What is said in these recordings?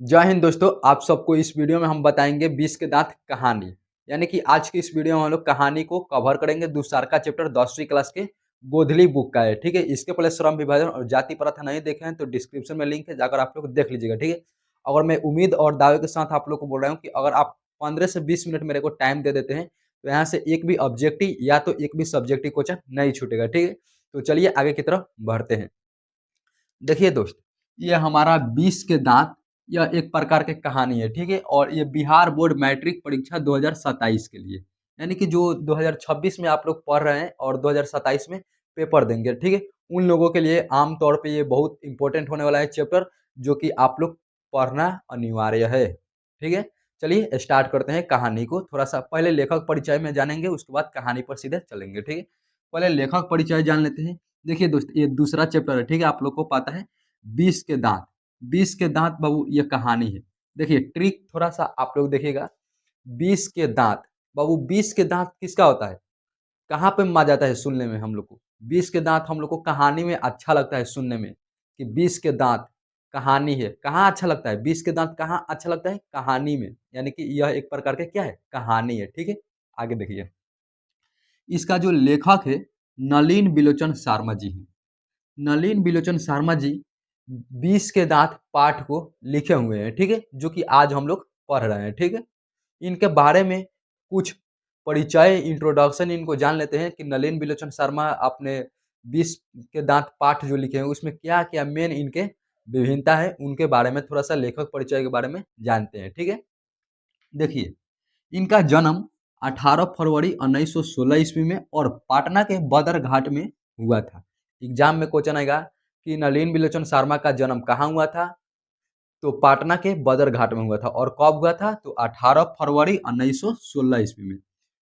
जय हिंद दोस्तों, आप सबको इस वीडियो में हम बताएंगे 20 के दांत कहानी। यानी कि आज की इस वीडियो में हम लोग कहानी को कवर करेंगे। दुसार का चैप्टर 10वीं क्लास के गोधली बुक का है। ठीक है, इसके पहले श्रम विभाजन और जाति प्रथा नहीं देखे हैं तो डिस्क्रिप्शन में लिंक है, जाकर आप लोग देख लीजिएगा। ठीक है, अगर मैं उम्मीद और दावे के साथ आप लोग को बोल रहा हूँ कि अगर आप 15 से 20 मिनट मेरे को टाइम दे देते हैं तो यहाँ से एक भी ऑब्जेक्टिव या तो एक भी सब्जेक्टिव क्वेश्चन नहीं छूटेगा। ठीक है, तो चलिए आगे की तरफ बढ़ते हैं। देखिए दोस्त, ये हमारा 20 के दांत यह एक प्रकार की कहानी है। ठीक है, और ये बिहार बोर्ड मैट्रिक परीक्षा 2027 के लिए, यानी कि जो 2026 में आप लोग पढ़ रहे हैं और 2027 में पेपर देंगे। ठीक है, उन लोगों के लिए आम तौर पे ये बहुत इंपॉर्टेंट होने वाला है चैप्टर, जो कि आप लोग पढ़ना अनिवार्य है। ठीक है, चलिए स्टार्ट करते हैं कहानी को। थोड़ा सा पहले लेखक परिचय में जानेंगे, उसके बाद कहानी पर सीधे चलेंगे। ठीक है, पहले लेखक परिचय जान लेते हैं। देखिए दोस्त, ये दूसरा चैप्टर है। ठीक है, आप लोग को पता है 20 के दांत। 20 के दांत बाबू ये कहानी है। देखिए ट्रिक थोड़ा सा आप लोग देखिएगा। 20 के दांत बाबू, 20 के दांत किसका होता है? कहाँ पे मजा आता है सुनने में हम लोग को? 20 के दांत हम लोग को कहानी में अच्छा लगता है सुनने में, कि 20 के दांत कहानी है। कहाँ अच्छा लगता है 20 के दांत? कहाँ अच्छा लगता है? कहानी में। यानी कि यह एक प्रकार के क्या है? कहानी है। ठीक है, आगे देखिए। इसका जो लेखक है नलिन बिलोचन शर्मा जी हैं। नलिन बिलोचन शर्मा जी 20 के दांत पाठ को लिखे हुए हैं। ठीक है, जो कि आज हम लोग पढ़ रहे हैं। ठीक है, इनके बारे में कुछ परिचय, इंट्रोडक्शन इनको जान लेते हैं कि नलिन बिलोचन शर्मा अपने 20 के दांत पाठ जो लिखे हैं उसमें क्या क्या मेन इनके विभिन्नता है, उनके बारे में थोड़ा सा लेखक परिचय के बारे में जानते हैं। ठीक है, देखिए इनका जन्म 18 फरवरी 1916 ईस्वी में और पटना के बदरघाट में हुआ था। एग्जाम में क्वेश्चन आएगा कि नलिन बिलोचन शर्मा का जन्म कहाँ हुआ था? तो पटना के बदरघाट में हुआ था। और कब हुआ था? तो 18 फरवरी 1916 ईस्वी में।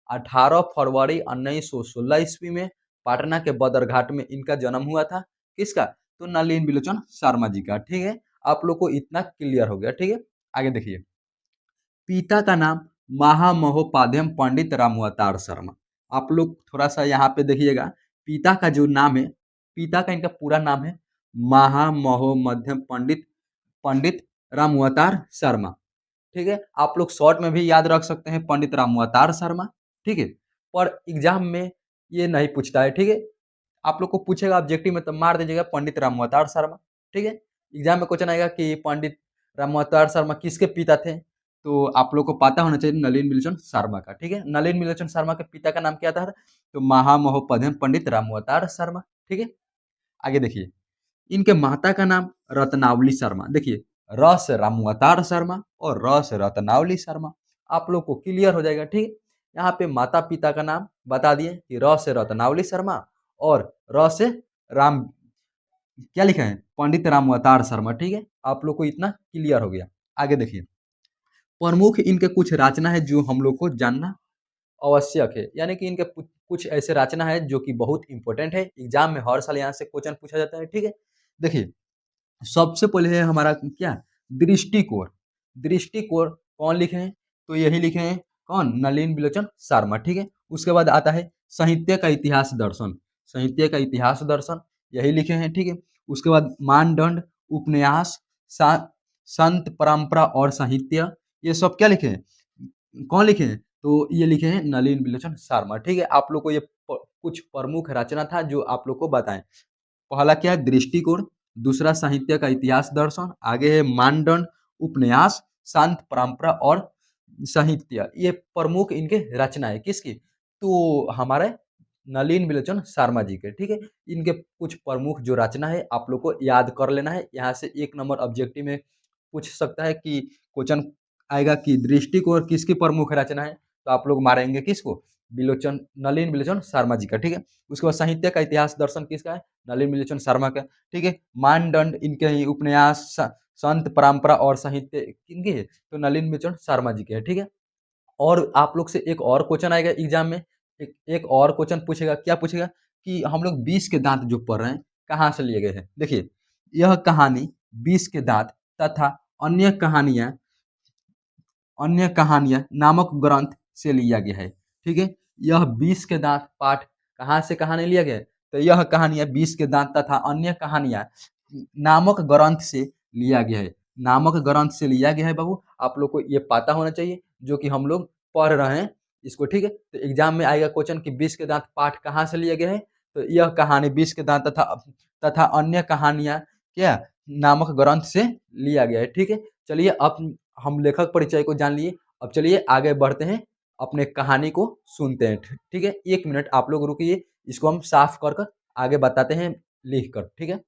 18 फरवरी 1916 ईस्वी में पटना के बदरघाट में इनका जन्म हुआ था। किसका? तो नलिन बिलोचन शर्मा जी का। ठीक है, आप लोग को इतना क्लियर हो गया। ठीक है, आगे देखिए। पिता का नाम महामहोपाध्याय पंडित रामअवतार शर्मा। आप लोग थोड़ा सा यहाँ पे देखिएगा, पिता का जो नाम है, पिता का इनका पूरा नाम है महामहोमध्यम पंडित पंडित रामअवतार शर्मा। ठीक है, आप लोग शॉर्ट में भी याद रख सकते हैं पंडित रामअवतार शर्मा। ठीक है, पर एग्जाम में ये नहीं पूछता है। ठीक है, आप लोग को पूछेगा ऑब्जेक्टिव में तो मार दीजिएगा पंडित रामअवतार शर्मा। ठीक है, एग्जाम में क्वेश्चन आएगा कि पंडित रामअवतार शर्मा किसके पिता थे? तो आप लोग को पता होना चाहिए नलिन बिलोचन शर्मा का। ठीक है, नलिन बिलोचन शर्मा के पिता का नाम क्या था? तो महामहोपाध्याय पंडित रामअवतार शर्मा। ठीक है, आगे देखिए। इनके माता का नाम रत्नावली शर्मा। देखिए, र से रामअवतार शर्मा और र से रत्नावली शर्मा। आप लोग को क्लियर हो जाएगा। ठीक है, यहाँ पे माता पिता का नाम बता दिए कि र से रत्नावली शर्मा और र से राम, क्या लिखा है? पंडित रामअवतार शर्मा। ठीक है, आप लोग को इतना क्लियर हो गया। आगे देखिए, प्रमुख इनके कुछ रचना है जो हम लोग को जानना आवश्यक है। यानी कि इनके कुछ ऐसे रचना है जो कि बहुत इंपॉर्टेंट है, एग्जाम में हर साल यहाँ से क्वेश्चन पूछा जाता है। ठीक है, देखिए सबसे पहले है हमारा क्या? दृष्टिकोण। दृष्टिकोण कौन लिखे हैं? तो यही लिखे हैं, कौन? नलिन बिलोचन शर्मा। ठीक है, उसके बाद आता है साहित्य का इतिहास दर्शन। साहित्य का इतिहास दर्शन यही लिखे हैं। ठीक है, उसके बाद मानदंड, उपन्यास, संत परंपरा और साहित्य, ये सब क्या लिखे हैं? कौन लिखे हैं? तो ये लिखे हैं नलिन बिलोचन शर्मा। ठीक है, आप लोग को ये कुछ प्रमुख रचना था जो आप लोग को बताएं। पहला क्या है? दृष्टिकोण। दूसरा साहित्य का इतिहास दर्शन। आगे है मानदंड, उपन्यास, शांत परंपरा और साहित्य। ये प्रमुख इनके रचना है। किसकी? तो हमारे नलिन बिलोचन शर्मा जी के। ठीक है, इनके कुछ प्रमुख जो रचना है आप लोग को याद कर लेना है। यहाँ से 1 नंबर ऑब्जेक्टिव में पूछ सकता है कि क्वेश्चन आएगा कि दृष्टिकोण किसकी प्रमुख रचना है, तो आप लोग मारेंगे किसको? बिलोचन, नलिन बिलोचन शर्मा जी का। ठीक है, उसके बाद साहित्य का इतिहास दर्शन किसका है? नलिन बिलोचन शर्मा का। ठीक है, मानदंड इनके ही, उपन्यास, संत परंपरा और साहित्य किनके है? तो नलिन बिलोचन शर्मा जी के है। ठीक है, और आप लोग से एक और क्वेश्चन आएगा एग्जाम में। एक और क्वेश्चन पूछेगा, क्या पूछेगा? कि हम लोग 20 के दांत जो पढ़ रहे हैं कहाँ से लिए गए हैं। देखिए, यह कहानी 20 के दांत तथा अन्य कहानियां अन्य कहानियां नामक ग्रंथ से लिया गया है। ठीक है, यह 20 के दांत पाठ कहाँ से कहानी लिया गया है? तो यह कहानियां 20 के दांत तथा अन्य कहानियां नामक ग्रंथ से लिया गया है। नामक ग्रंथ से लिया गया है बाबू। आप लोग को ये पता होना चाहिए जो कि हम लोग पढ़ रहे हैं इसको, ठीक है। तो एग्जाम में आएगा क्वेश्चन कि 20 के दांत पाठ कहाँ से लिया गया है, तो यह कहानी 20 के दांत तथा अन्य कहानियां क्या नामक ग्रंथ से लिया गया है, ठीक है। चलिए अब हम लेखक परिचय को जान लिए, अब चलिए आगे बढ़ते हैं, अपने कहानी को सुनते हैं, ठीक है। 1 मिनट आप लोग रुकिए, इसको हम साफ कर कर आगे बताते हैं लिख कर, ठीक है।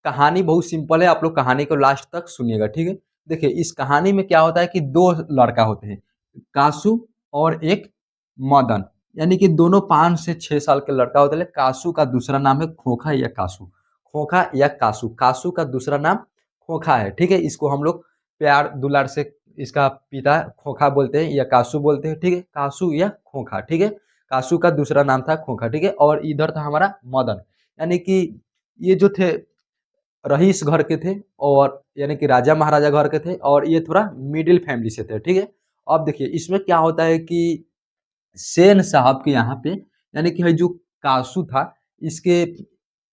कहानी बहुत सिंपल है, आप लोग कहानी को लास्ट तक सुनिएगा, ठीक है। देखिए इस कहानी में क्या होता है कि दो लड़का होते हैं, कासू और एक मदन, यानी कि दोनों 5 से 6 साल के लड़का होते हैं। कासू का दूसरा नाम है खोखा या कासू, खोखा या कासू, कासू का दूसरा नाम खोखा है, ठीक है। इसको हम लोग प्यार दुलार से इसका पिता खोखा बोलते हैं या कासू बोलते हैं, ठीक है, कासू या खोखा, ठीक है। कासू का दूसरा नाम था खोखा, ठीक है। और इधर था हमारा मदन, यानी कि ये जो थे रईस घर के थे, और यानी कि राजा महाराजा घर के थे, और ये थोड़ा मिडिल फैमिली से थे, ठीक है। अब देखिए इसमें क्या होता है कि सेन साहब के यहाँ पे, यानी कि जो कासू था इसके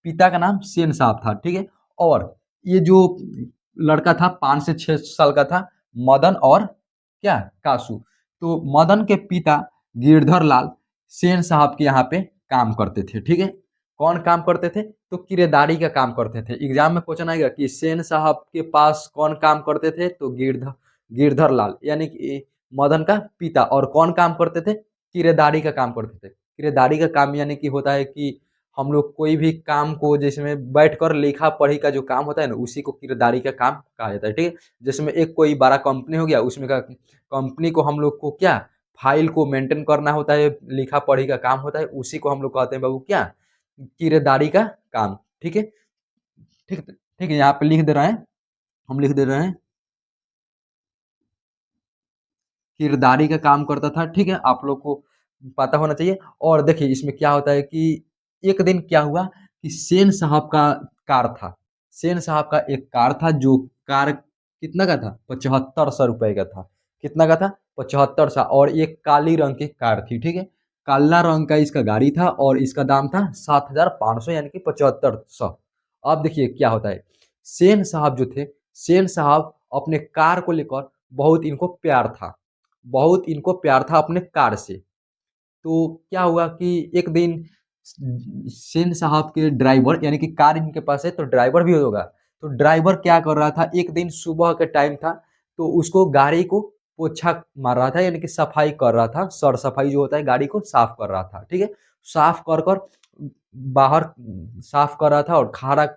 पिता का नाम सेन साहब था, ठीक है। और ये जो लड़का था 5 से 6 साल का था, मदन और क्या कासू, तो मदन के पिता गिरधर लाल सेन साहब के यहाँ पे काम करते थे, ठीक है। कौन काम करते थे, तो किरेदारी का काम करते थे। एग्जाम में क्वेश्चन आएगा कि सेन साहब के पास कौन काम करते थे, तो गिरधर गिरधर लाल यानी कि मदन का पिता, और कौन काम करते थे, किरेदारी का काम करते थे। किरेदारी का काम यानी कि होता है कि हम लोग कोई भी काम को, जिसमें बैठकर लिखा पढ़ी का जो काम होता है ना, उसी को किरदारी का काम कहा जाता है, ठीक है। जिसमें एक कोई बड़ा कंपनी हो गया, उसमें का कंपनी को हम लोग को क्या फाइल को मेंटेन करना होता है, लिखा पढ़ी का काम होता है, उसी को हम लोग कहते हैं बाबू क्या किरदारी का काम, ठीक है। ठीक है, यहाँ पे लिख दे रहे हैं, हम लिख दे रहे हैं किरदारी का काम करता था, ठीक है। आप लोग को पता होना चाहिए। और देखिए इसमें क्या होता है कि एक दिन क्या हुआ कि सेन साहब का कार था, सेन साहब का एक कार था, जो कार कितना का था, 7500 रुपए का था। कितना का था, 7500। और एक काली रंग की कार थी, ठीक है। काला रंग का इसका गाड़ी था, और इसका दाम था 7500, यानी कि 7500। अब देखिए क्या होता है, सेन साहब जो थे, सेन साहब अपने कार को लेकर बहुत इनको प्यार था, बहुत इनको प्यार था अपने कार से। तो क्या हुआ कि एक दिन सेन साहब के ड्राइवर, यानी कि कार इनके पास है तो ड्राइवर भी होगा, तो ड्राइवर क्या कर रहा था, एक दिन सुबह के टाइम था, तो उसको गाड़ी को पोछा मार रहा था, यानी कि सफाई कर रहा था, सर सफाई जो होता है गाड़ी को साफ कर रहा था, ठीक है। साफ कर कर बाहर साफ कर रहा था, और खड़ा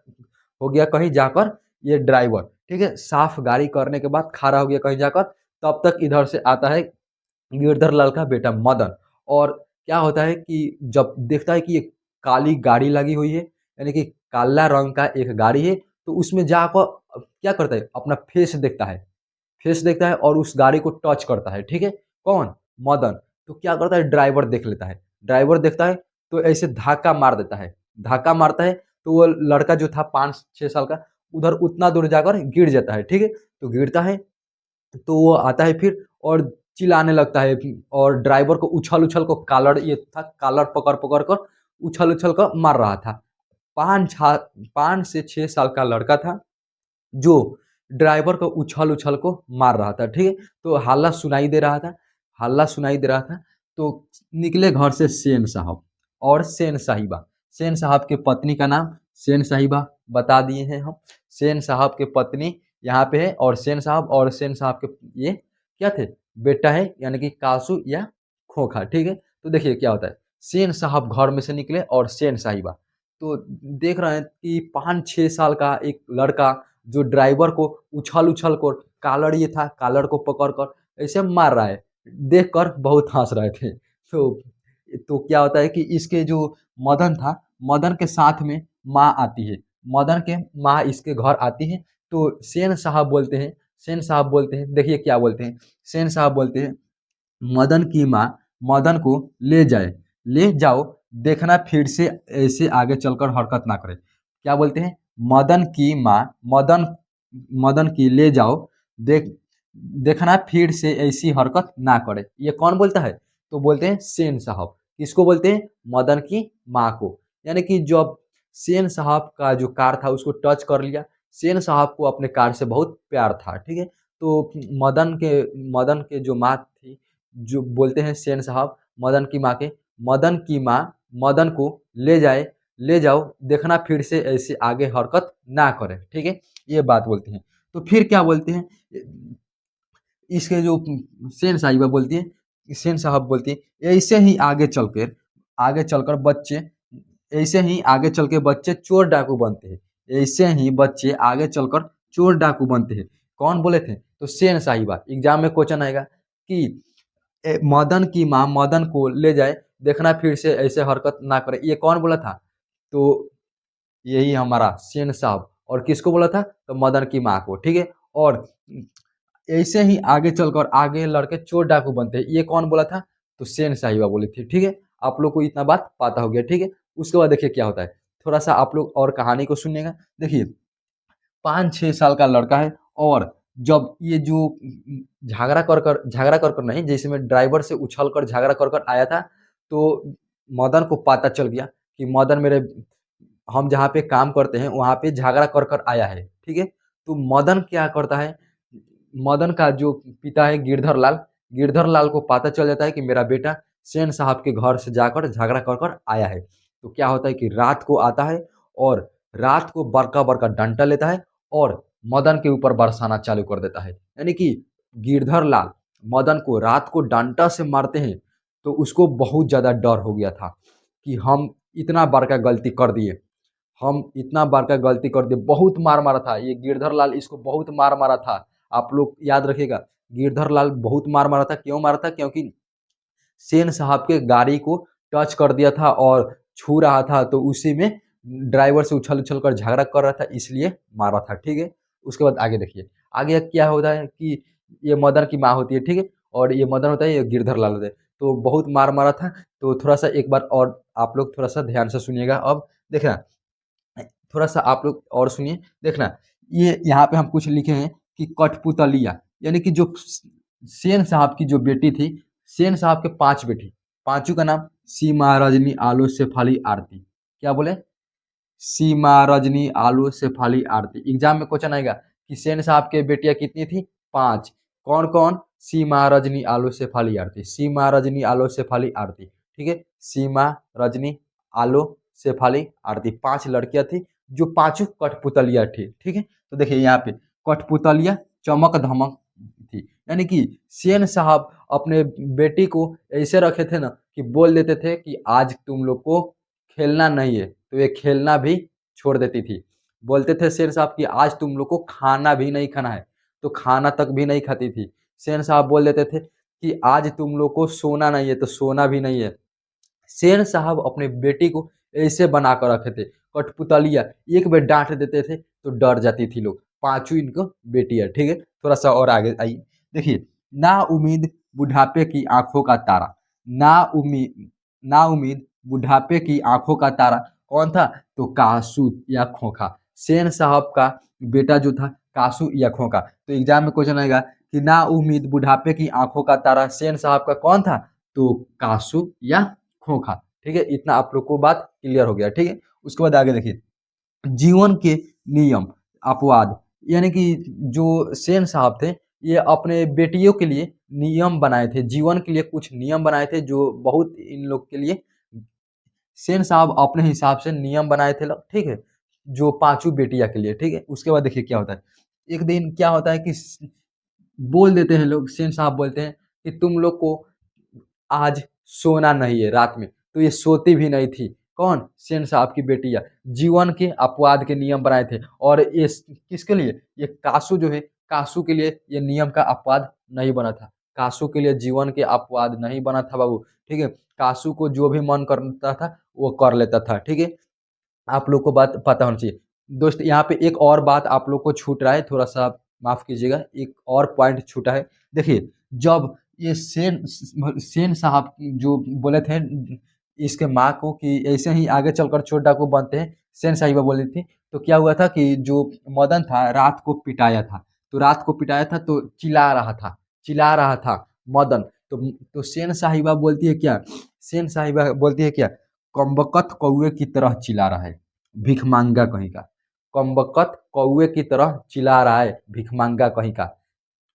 हो गया कहीं जाकर ये ड्राइवर, ठीक है। साफ गाड़ी करने के बाद खड़ा हो गया कहीं जाकर, तब तक इधर से आता है गिरधर लाल का बेटा मदन। और क्या होता है कि जब देखता है कि ये काली गाड़ी लगी हुई है, यानी कि काला रंग का एक गाड़ी है, तो उसमें जाकर क्या करता है, अपना फेस देखता है, फेस देखता है और उस गाड़ी को टच करता है, ठीक है। कौन, मदन। तो क्या करता है, ड्राइवर देख लेता है, ड्राइवर देखता है तो ऐसे धक्का मार देता है, धक्का मारता है, तो वो लड़का जो था 5 6 साल का, उधर उतना दूर जाकर गिर जाता है, ठीक है। तो गिरता है, तो वो आता है फिर और चिल्लाने लगता है, और ड्राइवर को उछल-उछल को कॉलर, ये था कॉलर पकड़-पकड़ कर उछल-उछल कर मार रहा था। 5 से 6 साल का लड़का था, जो ड्राइवर को उछल-उछल को मार रहा था, ठीक है। तो हल्ला सुनाई दे रहा था, हल्ला सुनाई दे रहा था, तो निकले घर से सेन साहब और सेन साहिबा। सेन साहब की पत्नी का नाम सेन साहिबा बता दिए हैं हम। सेन साहब की पत्नी यहाँ पे है, और सेन साहब, और सेन साहब के ये क्या थे, बेटा है, यानी कि कासू या खोखा, ठीक है। तो देखिए क्या होता है, सेन साहब घर में से निकले और सेन साहिबा, तो देख रहे हैं कि 5 6 साल का एक लड़का जो ड्राइवर को उछल-उछल कर, कॉलर ये था, कॉलर को पकड़ कर ऐसे मार रहा है, देखकर बहुत हँस रहे थे। तो क्या होता है कि इसके जो मदन था, मदन के साथ में माँ आती है, मदन के माँ इसके घर आती है, तो सेन साहब बोलते हैं, सेन साहब बोलते हैं, देखिए क्या बोलते हैं, सेन साहब बोलते हैं, मदन की माँ मदन को ले जाए, ले जाओ, देखना फिर से ऐसे आगे चलकर हरकत ना करे। क्या बोलते हैं, मदन की माँ मदन मदन की ले जाओ, देख देखना फिर से ऐसी हरकत ना करे। ये कौन बोलता है, तो बोलते हैं सेन साहब। किसको बोलते हैं, मदन की माँ को। यानी कि जब सेन साहब का जो कार था उसको टच कर लिया, सेन साहब को अपने कार्य से बहुत प्यार था, ठीक है। तो मदन के जो माँ थी, जो बोलते हैं सेन साहब मदन की माँ मदन को ले जाओ, देखना फिर से ऐसे आगे हरकत ना करे, ठीक है। ये बात बोलते हैं। तो फिर क्या बोलते हैं, इसके जो सेन साहब बोलती है, आगे चलकर बच्चे ऐसे ही आगे चल के बच्चे चोर डाकू बनते हैं। ऐसे ही बच्चे आगे चलकर चोर डाकू बनते हैं। कौन बोले थे? तो सेन साहिबा। एग्जाम में क्वेश्चन आएगा कि मदन की माँ मदन को ले जाए, देखना फिर से ऐसे हरकत ना करे, ये कौन बोला था? तो यही हमारा सेन साहब। और किसको बोला था? तो मदन की माँ को, ठीक है। और ऐसे ही आगे चलकर आगे लड़के चोर डाकू बनते हैं, ये कौन बोला था? तो सेन साहिबा बोली थी, ठीक है। आप लोग को इतना बात पता हो गया, ठीक है। उसके बाद देखिए क्या होता है, थोड़ा सा आप लोग और कहानी को सुनिएगा। देखिए 5-6 साल का लड़का है, और जब ये जो झगड़ा कर कर नहीं, जैसे में ड्राइवर से उछल कर झगड़ा कर कर आया था, तो मदन को पता चल गया कि मदन मेरे हम जहाँ पे काम करते हैं वहाँ पे झगड़ा कर कर आया है, ठीक है। तो मदन क्या करता है, मदन का जो पिता है गिरधर लाल को पता चल जाता है कि मेरा बेटा सेन साहब के घर से जाकर झगड़ा कर कर आया है। तो क्या होता है कि रात को आता है, और रात को बड़का बड़का डंडा लेता है, और मदन के ऊपर बरसाना चालू कर देता है। यानी कि गिरधर लाल मदन को रात को डंडा से मारते हैं। तो उसको बहुत ज़्यादा डर हो गया था कि हम इतना बड़का गलती कर दिए, बहुत मार मारा था ये गिरधर लाल, इसको बहुत मार मारा था। आप लोग याद रखिएगा, गिरधर लाल बहुत मार मारा था। क्यों मारा था? क्योंकि सेन साहब के गाड़ी को टच कर दिया था और छू रहा था, तो उसी में ड्राइवर से उछल उछल कर झगड़ा कर रहा था, इसलिए मारा था, ठीक है। उसके बाद आगे देखिए, आगे क्या होता है कि ये मदन की माँ होती है, ठीक है। और ये मदन होता है, ये गिरधर लाल होता है। तो बहुत मार मारा था। तो थोड़ा सा एक बार और आप लोग थोड़ा सा ध्यान से सुनिएगा। अब देखना, थोड़ा सा आप लोग और सुनिए, देखना। ये यहाँ पे हम कुछ लिखे हैं कि कठपुतलिया, यानी कि जो सेन साहब की जो बेटी थी, सेन साहब के 5 बेटी, पांचों का नाम सीमा, रजनी, आलो, शेफाली, आरती। क्या बोले? सीमा, रजनी, आलो, शेफाली, आरती। एग्जाम में क्वेश्चन आएगा कि सेन साहब के बेटियां कितनी थी? 5। कौन कौन? सीमा, रजनी, आलो, शेफाली, आरती। सीमा, रजनी, आलो, शेफाली, आरती, ठीक है। सीमा, रजनी, आलो, शेफाली, आरती, 5 लड़कियां थी, जो पांचों कठपुतलिया थी, ठीक है। तो देखिए यहाँ पे कठपुतलिया चमक धमक थी, यानी कि सेन साहब अपने बेटी को ऐसे रखे थे ना कि बोल देते थे कि आज तुम लोग को खेलना नहीं है, तो ये खेलना भी छोड़ देती थी। बोलते थे सेन साहब कि आज तुम लोग को खाना भी नहीं खाना है, तो खाना तक भी नहीं खाती थी। सेन साहब बोल देते थे कि आज तुम लोग को सोना नहीं है, तो सोना भी नहीं है। सेन साहब अपने बेटी को ऐसे बना कर रखे थे, कठपुतलिया। एक बार डांट देते थे तो डर जाती थी लोग, पांचों इनको बेटियां, ठीक है। थोड़ा सा और आगे आइए, देखिए। ना उम्मीद बुढ़ापे की आंखों का तारा, ना उम्मीद बुढ़ापे की आंखों का तारा कौन था? तो कासू या खोखा। सेन साहब का बेटा जो था कासू या खोखा। तो एग्जाम में क्वेश्चन आएगा कि ना उम्मीद बुढ़ापे की आंखों का तारा सेन साहब का कौन था? तो कासू या खोखा, ठीक है। इतना आप लोग को बात क्लियर हो गया, ठीक है। उसके बाद आगे देखिए, जीवन के नियम अपवाद, यानी कि जो सेन साहब थे, ये अपने बेटियों के लिए नियम बनाए थे, जीवन के लिए कुछ नियम बनाए थे, जो बहुत इन लोग के लिए सेन साहब अपने हिसाब से नियम बनाए थे लोग, ठीक है, जो पांचों बेटिया के लिए, ठीक है। उसके बाद देखिए क्या होता है, एक दिन क्या होता है कि बोल देते हैं लोग, सेन साहब बोलते हैं कि तुम लोग को आज सोना नहीं है रात में। तो ये सोती भी नहीं थी। कौन? सेन साहब की बेटियां। जीवन के अपवाद के नियम बनाए थे, और ये किसके लिए? ये कासू जो है, कासू के लिए ये नियम का अपवाद नहीं बना था। कासू के लिए जीवन के अपवाद नहीं बना था बाबू, ठीक है। कासू को जो भी मन करता था वो कर लेता था, ठीक है। आप लोग को बात पता होना चाहिए। दोस्त यहाँ पे एक और बात आप लोग को छूट रहा है, थोड़ा-सा माफ़ कीजिएगा, एक और पॉइंट छूटा है। देखिए, जब ये सेन साहब जो बोले थे इसके माँ को कि ऐसे ही आगे चलकर चोर डाकू बनते हैं, सेन साहिबा बोली थी। तो क्या हुआ था कि जो मदन था रात को पिटाया था। तो रात को पिटाया था तो चिल्ला रहा था मदन। तो सेन साहिबा बोलती है क्या? सेन साहिबा बोलती है क्या? कमबख्त कौवे की तरह चिल्ला रहा है, भिखमंगा कहीं का। कमबख्त कौवे की तरह चिल्ला रहा है भिखमंगा कहीं का।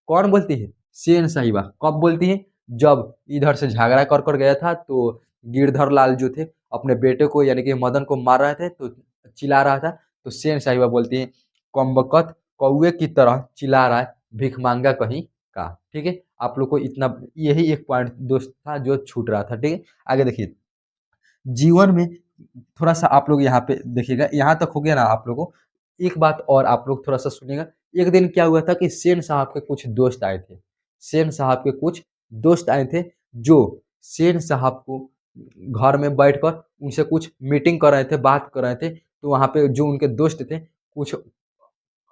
कौन बोलती है? सेन साहिबा। कब बोलती है? जब इधर से झगड़ा कर कर गया था तो गिरधर लाल जो थे अपने बेटे को यानी कि मदन को मार रहे थे तो चिल्ला रहा था, तो सेन साहिबा बोलती है कमबख्त कौवे की तरह चिल्ला रहा है भिखमंगा कहीं का। ठीक है, आप लोग को इतना यही एक पॉइंट दोस्त था जो छूट रहा था। ठीक है, आगे देखिए। जीवन में थोड़ा सा आप लोग यहाँ पे देखिएगा, यहाँ तक हो गया ना आप लोगों को। एक बात और आप लोग थोड़ा सा सुनिएगा। एक दिन क्या हुआ था कि सेन साहब के कुछ दोस्त आए थे। सेन साहब के कुछ दोस्त आए थे जो सेन साहब को घर में बैठकर उनसे कुछ मीटिंग कर रहे थे, बात कर रहे थे। तो वहाँ पे जो उनके दोस्त थे कुछ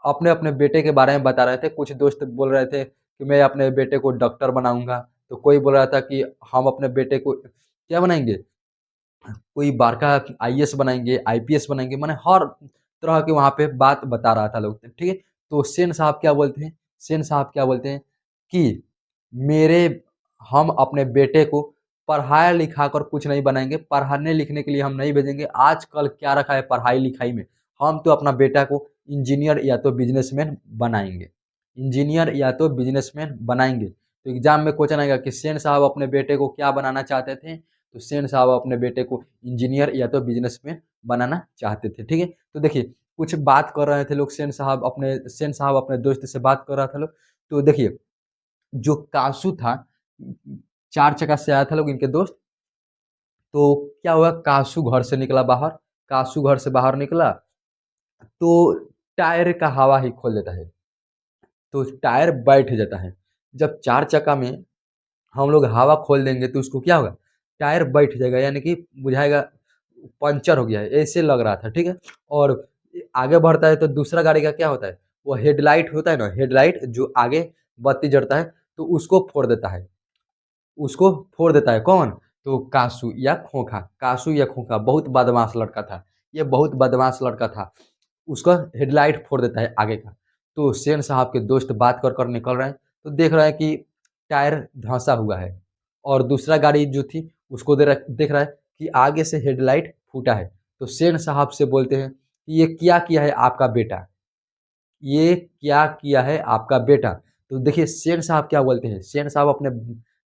अपने अपने बेटे के बारे में बता रहे थे। कुछ दोस्त बोल रहे थे कि मैं अपने बेटे को डॉक्टर बनाऊंगा, तो कोई बोल रहा था कि हम अपने बेटे को क्या बनाएंगे, कोई बड़का आईएएस बनाएंगे, आईपीएस बनाएंगे, माने हर तरह के वहाँ पे बात बता रहा था लोग। ठीक है, तो सेन साहब क्या बोलते हैं, सेन साहब क्या बोलते हैं कि मेरे हम अपने बेटे को पढ़ाया लिखा कर कुछ नहीं बनाएंगे, पढ़ाने लिखने के लिए हम नहीं भेजेंगे। आजकल क्या रखा है पढ़ाई लिखाई में, हम तो अपना बेटा को इंजीनियर या तो बिजनेसमैन बनाएंगे, इंजीनियर या तो बिजनेसमैन बनाएंगे। तो एग्जाम में क्वेश्चन आएगा कि सेन साहब अपने बेटे को क्या बनाना चाहते थे, तो सेन साहब अपने बेटे को इंजीनियर या तो बिजनेसमैन बनाना चाहते थे। ठीक है, तो देखिए कुछ बात कर रहे थे लोग, सेन साहब अपने दोस्त से बात कर रहा था लोग। तो देखिए जो कासू था, 4 चक्का से आया था लोग इनके दोस्त। तो क्या हुआ, कासू घर से निकला बाहर, कासू घर से बाहर निकला तो टायर का हवा ही खोल देता है, तो टायर बैठ जाता है। जब 4 चक्का में हम लोग हवा खोल देंगे तो उसको क्या होगा, टायर बैठ जाएगा, यानी कि बुझाएगा पंचर हो गया है, ऐसे लग रहा था। ठीक है, और आगे बढ़ता है तो दूसरा गाड़ी का क्या होता है, वो हेडलाइट होता है ना, हेडलाइट जो आगे बत्ती जलता है तो उसको फोड़ देता है, उसको फोड़ देता है कौन, तो कासू या खोखा। कासू या खोखा बहुत बदमाश लड़का था, ये बहुत बदमाश लड़का था, उसका हेडलाइट फोड़ देता है आगे का। तो सेन साहब के दोस्त बात कर कर निकल रहे हैं तो देख रहे हैं कि टायर धंसा हुआ है, और दूसरा गाड़ी जो थी उसको देख रहा है कि आगे से हेडलाइट फूटा है। तो सेन साहब से बोलते हैं कि ये क्या किया है आपका बेटा, ये क्या किया है आपका बेटा। तो देखिए सेन साहब क्या बोलते हैं, सेन साहब अपने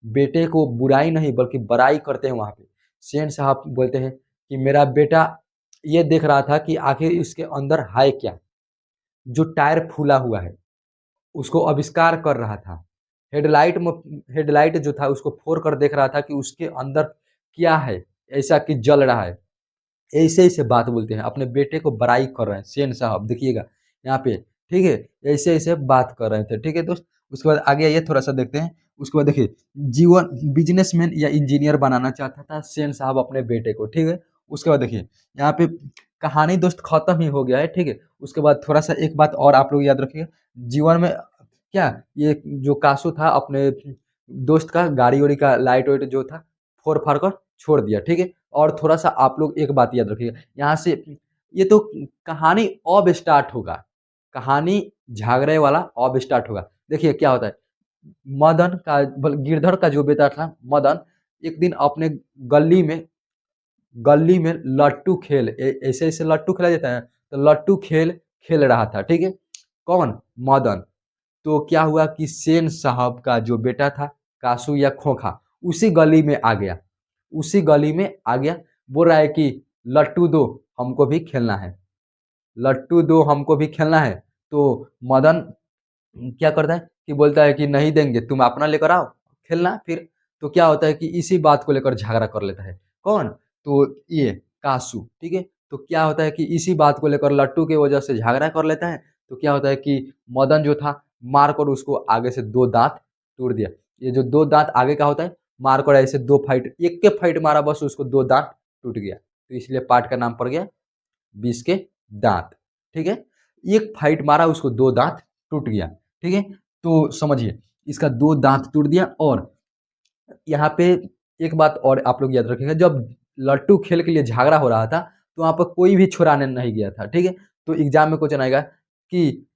बेटे को बुराई नहीं बल्कि बड़ाई करते हैं वहाँ पे। सेन साहब बोलते हैं कि मेरा बेटा ये देख रहा था कि आखिर इसके अंदर है क्या, जो टायर फूला हुआ है उसको आविष्कार कर रहा था। हेडलाइट में हेडलाइट जो था उसको फोड़ कर देख रहा था कि उसके अंदर क्या है ऐसा कि जल रहा है। ऐसे-ऐसे बात बोलते हैं, अपने बेटे को बड़ाई कर रहे हैं सेन साहब, देखिएगा यहाँ पे। ठीक है, ऐसे-ऐसे बात कर रहे थे। ठीक है दोस्त, उसके बाद आगे आइए थोड़ा-सा देखते हैं। उसके बाद देखिए जीवन बिज़नेसमैन या इंजीनियर बनाना चाहता था सेन साहब अपने बेटे को। ठीक है, उसके बाद देखिए यहाँ पे कहानी दोस्त खत्म ही हो गया है। ठीक है, उसके बाद थोड़ा-सा एक बात और आप लोग याद रखिएगा, जीवन में क्या ये जो कासू था अपने दोस्त का गाड़ी-वाड़ी का लाइट-वाइट जो था फोड़-फाड़ कर छोड़ दिया। ठीक है, और थोड़ा-सा आप लोग एक बात याद रखिएगा, यहाँ से ये तो कहानी अब स्टार्ट होगा, कहानी झगड़े वाला अब स्टार्ट होगा। देखिए क्या होता है, मदन का गिरधर का जो बेटा था मदन, एक दिन अपने गली में गली में लट्टू खेल ऐसे-ऐसे लट्टू खेला जाता है, तो लट्टू खेल खेल रहा था। ठीक है, कौन? मदन। तो क्या हुआ कि सेन साहब का जो बेटा था कासू या खोखा उसी गली में आ गया, उसी गली में आ गया, बोल रहा है कि लट्टू दो हमको भी खेलना है, लट्टू दो हमको भी खेलना है। तो मदन क्या करता है कि बोलता है कि नहीं देंगे, तुम अपना लेकर आओ खेलना फिर। तो क्या होता है कि इसी बात को लेकर झगड़ा कर लेता है कौन, तो ये कासू। ठीक है, तो क्या होता है कि इसी बात को लेकर लट्टू की वजह से झगड़ा कर लेता है। तो क्या होता है कि मदन जो था मार कर उसको आगे से 2 दाँत तोड़ दिया। ये जो 2 दाँत आगे का होता है, मार कर ऐसे 2 फाइट, एक के फाइट मारा बस उसको 2 दाँत टूट गया। तो इसलिए पार्ट का नाम पड़ गया 20 के दाँत। ठीक है, एक फाइट मारा उसको 2 दाँत टूट गया। ठीक है, तो समझिए इसका 2 दाँत टूट दिया। और यहाँ पे एक बात और आप लोग याद रखिएगा, जब लट्टू खेल के लिए झगड़ा हो रहा था तो वहाँ पर कोई भी छुड़ाने नहीं गया था। ठीक है, तो एग्जाम में क्वेश्चन आएगा कि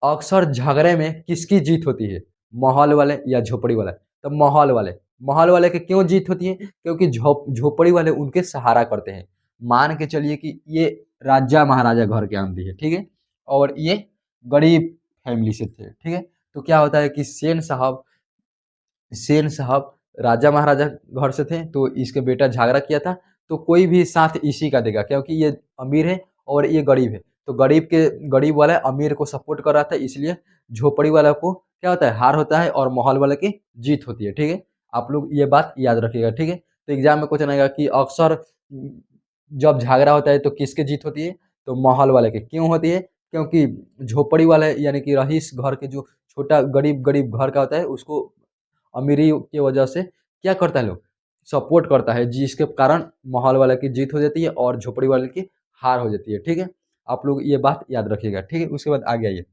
अक्सर झगड़े में किसकी जीत होती है, माहौल वाले या झोपड़ी वाले। तो माहौल वाले, माहौल वाले की क्यों जीत होती है, क्योंकि झोपड़ी वाले उनके सहारा करते हैं। मान के चलिए कि ये राजा महाराजा घर के आंधी है, ठीक है, और ये गरीब फैमिली से थे, ठीक है। तो क्या होता है कि सेन साहब राजा महाराजा घर से थे, तो इसके बेटा झगड़ा किया था, तो कोई भी साथ इसी का देगा क्योंकि ये अमीर है और ये गरीब है। तो गरीब वाला अमीर को सपोर्ट कर रहा था, इसलिए झोपड़ी वाला को क्या होता है, हार होता है और माहौल वाले की जीत होती है, ठीक है। आप लोग ये बात याद रखिएगा, ठीक है। तो एग्जाम में क्वेश्चन आएगा कि अक्सर जब झगड़ा होता है तो किसकी जीत होती है, तो माहौल वाले की। क्यों होती है, क्योंकि झोपड़ी वाले यानी कि रईस घर के जो छोटा गरीब गरीब घर का होता है उसको अमीरी की वजह से क्या करता है लोग, सपोर्ट करता है, जिसके कारण माहौल वाले की जीत हो जाती है और झोपड़ी वाले की हार हो जाती है, ठीक है। आप लोग ये बात याद रखिएगा, ठीक है। उसके बाद आगे आइए।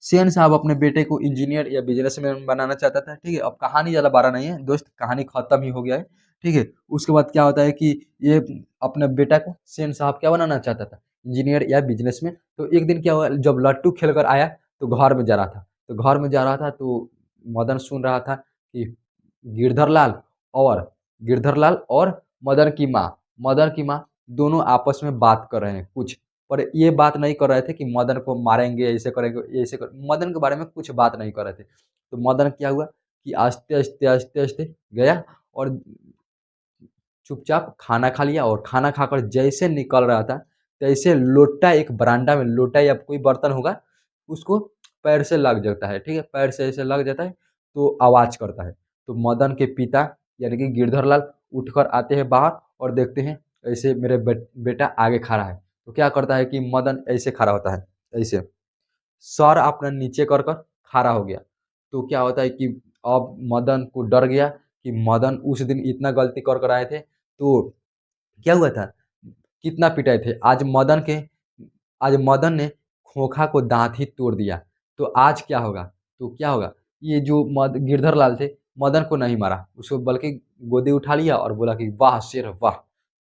सेन साहब अपने बेटे को इंजीनियर या बिजनेसमैन बनाना चाहता था, ठीक है। अब कहानी ज़्यादा बड़ा नहीं है दोस्त, कहानी खत्म ही हो गया है, ठीक है। उसके बाद क्या होता है कि ये अपने बेटा को सेन साहब क्या बनाना चाहता था, इंजीनियर या बिजनेसमैन। तो एक दिन क्या हुआ, जब लट्टू खेल कर आया तो घर में जा रहा था, तो मदन सुन रहा था कि गिरधर लाल गिरधर लाल और मदन की माँ दोनों आपस में बात कर रहे हैं कुछ, पर ये बात नहीं कर रहे थे कि मदन को मारेंगे, ऐसे करेंगे, ऐसे कर मदन के बारे में कुछ बात नहीं कर रहे थे। तो मदन क्या हुआ कि आस्ते-आस्ते गया और चुपचाप खाना खा लिया, और खाना खाकर जैसे निकल रहा था, तैसे लोटा, एक बरामदा में लोटा या कोई बर्तन होगा, उसको पैर से लग जाता है, ठीक है? पैर से ऐसे लग जाता है, तो आवाज़ करता है। तो मदन के पिता यानी कि गिरधर लाल उठकर आते हैं बाहर और देखते हैं ऐसे मेरे बेटा आगे खड़ा है। तो क्या करता है कि मदन ऐसे खड़ा होता है, ऐसे सर अपना नीचे कर कर खड़ा हो गया। तो क्या होता है कि अब मदन को डर गया कि मदन उस दिन इतना गलती कर कर आए थे, तो क्या हुआ था, कितना पिटाए थे। आज मदन ने खोखा को दाँत ही तोड़ दिया। तो आज क्या होगा, ये जो गिरधर लाल थे, मदन को नहीं मारा, उसको बल्कि गोदी उठा लिया और बोला कि वाह शेर वाह!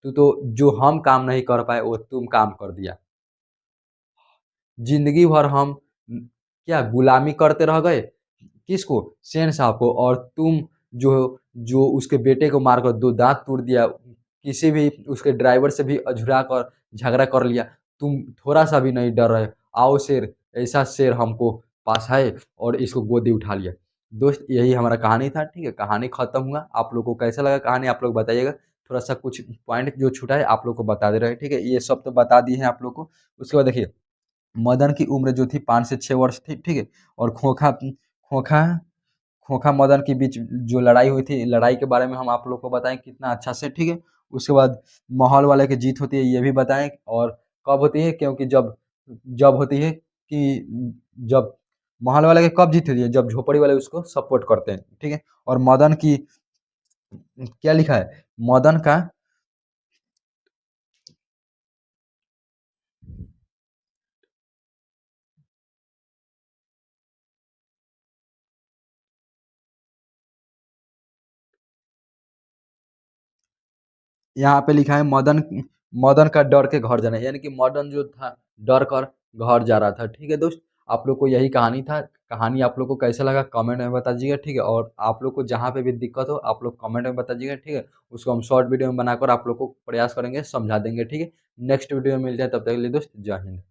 तू तो जो हम काम नहीं कर पाए वो तुम काम कर दिया। ज़िंदगी भर हम क्या गुलामी करते रह गए, किसको? सेन साहब को, और तुम जो जो उसके बेटे को मारकर 2 दाँत तोड़ दिया, किसी भी उसके ड्राइवर से भी अझुरा कर झगड़ा कर लिया, तुम थोड़ा-सा भी नहीं डर रहे। आओ शेर, ऐसा शेर हमको पास है, और इसको गोदी उठा लिया। दोस्त यही हमारा कहानी था, ठीक है? कहानी खत्म हुआ। आप लोगों को कैसा लगा कहानी आप लोग बताइएगा। थोड़ा-सा कुछ पॉइंट जो छूटा है आप लोग को बता दे रहे हैं, ठीक है? ये सब तो बता दिए हैं आप लोग को। उसके बाद देखिए, मदन की उम्र जो थी 5 से 6 वर्ष थी, ठीक है? और खोखा खोखा मदन के बीच जो लड़ाई हुई थी, लड़ाई के बारे में हम आप लोग को बताएँ कितना अच्छा से, ठीक है? उसके बाद माहौल वाले की जीत होती है ये भी बताएँ, और कब होती है, क्योंकि जब जब होती है कि जब माहौल वाले की कब जीत होती है, जब झोपड़ी वाले उसको सपोर्ट करते हैं, ठीक है? और मदन की क्या लिखा है? मदन का यहाँ पे लिखा है मदन का डर के घर जाना, यानी कि मदन जो था डर कर घर जा रहा था, ठीक है दोस्त। आप लोग को यही कहानी था। कहानी आप लोग को कैसा लगा कमेंट में बता दीजिएगा, ठीक है। और आप लोग को जहाँ पे भी दिक्कत हो आप लोग कमेंट में बता दीजिएगा, ठीक है। उसको हम शॉर्ट वीडियो में बनाकर आप लोग को प्रयास करेंगे समझा देंगे, ठीक है। नेक्स्ट वीडियो में मिलते हैं, तब तक के लिए दोस्त जय हिंद।